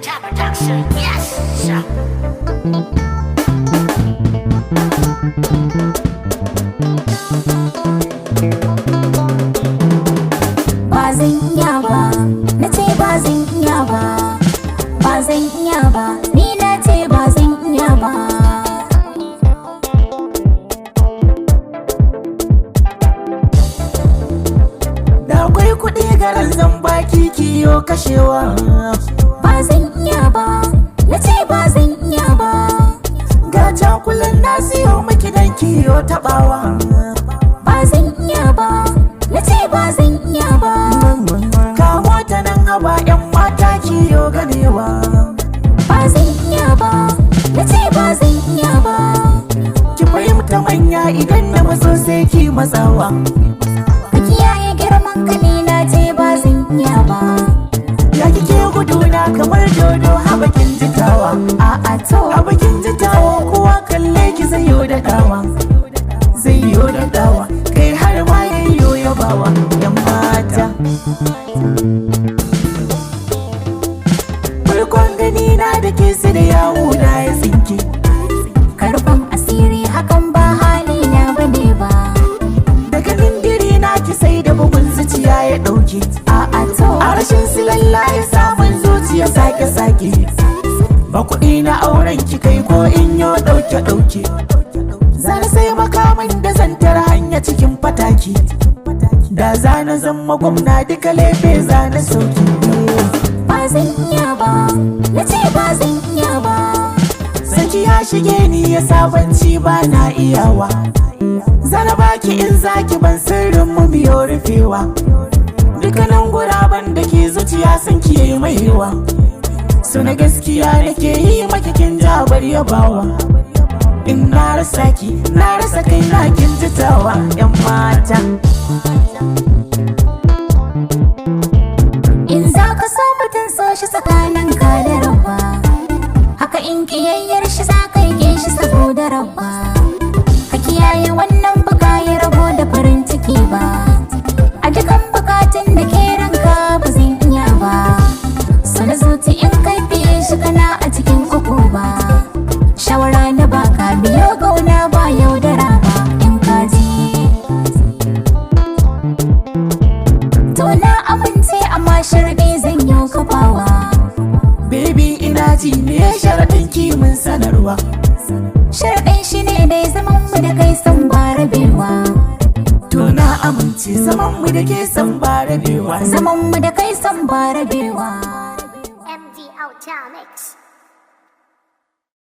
Production, yes, sir. Bazan iya ba, na ce bazan iya ba, bazan iya ba, ni na ce bazan iya ba. Da akwai kuɗi garin zan baki kiyo kashewa. Bazan iya ba, na ce bazan iya ba. Ga cakulan na siyo miki dan kiyo taɓawa. Bazan iya ba, na ce bazan iya ba. Kawo ta nan haba 'yan mata kiyo ganewa. Bazan iya ba, na ce bazan iya ba. Ki fahimta manya idan na maso sai ki matsawa. Ka kiyaye girman ka, ni na ce bazan iya ba. Ya kike guduna kamar dodo habakin jitawa. A'a to, Habakin jitawa kowa kalle ki zai yo da dawa. Zai yo da dawa kai har ma yayyo yabawa 'yan mata. Farkon gani na da ke su da yawo na ya tsinke. karfan asiri hakan ba hali na bane ba. Daga dindiri na ki sai da bugun zuciya ya ɗauke. A'a to, A rashin silalla ya samun zuciya sake-sake. Ba kuɗi na auren ki kai ko in yo ɗauke-ɗauke. Zan sai makamin da zan tara hanya cikin fataki. Da zana zama gwamna duka laife zana sauki. bazan iya ba, na ce bazan iya ba. Saki ya shige ni ya sabanci ba na iyawa. Zana baki in zaki ban sirrin mu biyo rufewa. Dukkanin guraben da ke zuciya sun kiye maiwa. So na gaskiya nake yi maki kin jabar yabawa. In na rasa ki, na rasa kai na kin jitawa 'yan mata. In za ka so mutum so shi tsakanin ka da rabba. Haka in kiyayyar shi za ka yi shi saboda rabba. Ka kiyaye wannan baka yi rabo da farin ciki ba. A dukan bukatun da ke ranka ba zan iya ba. So na zuci in kai fiye shi kana a cikin uku ba. Shawara na baka biyo gauna ba yaudara ba in ka ji. To na amince amma sharɗi zan yi kafawa. Baby ina ji me sharaɗin kimin sanarwa. Sharɗin shi ne dai zaman mu da kai san ba rabewa. To na amince zaman mu da ke san ba rabewa. Zaman mu da kai san ba rabewa. MD Ultra Mix.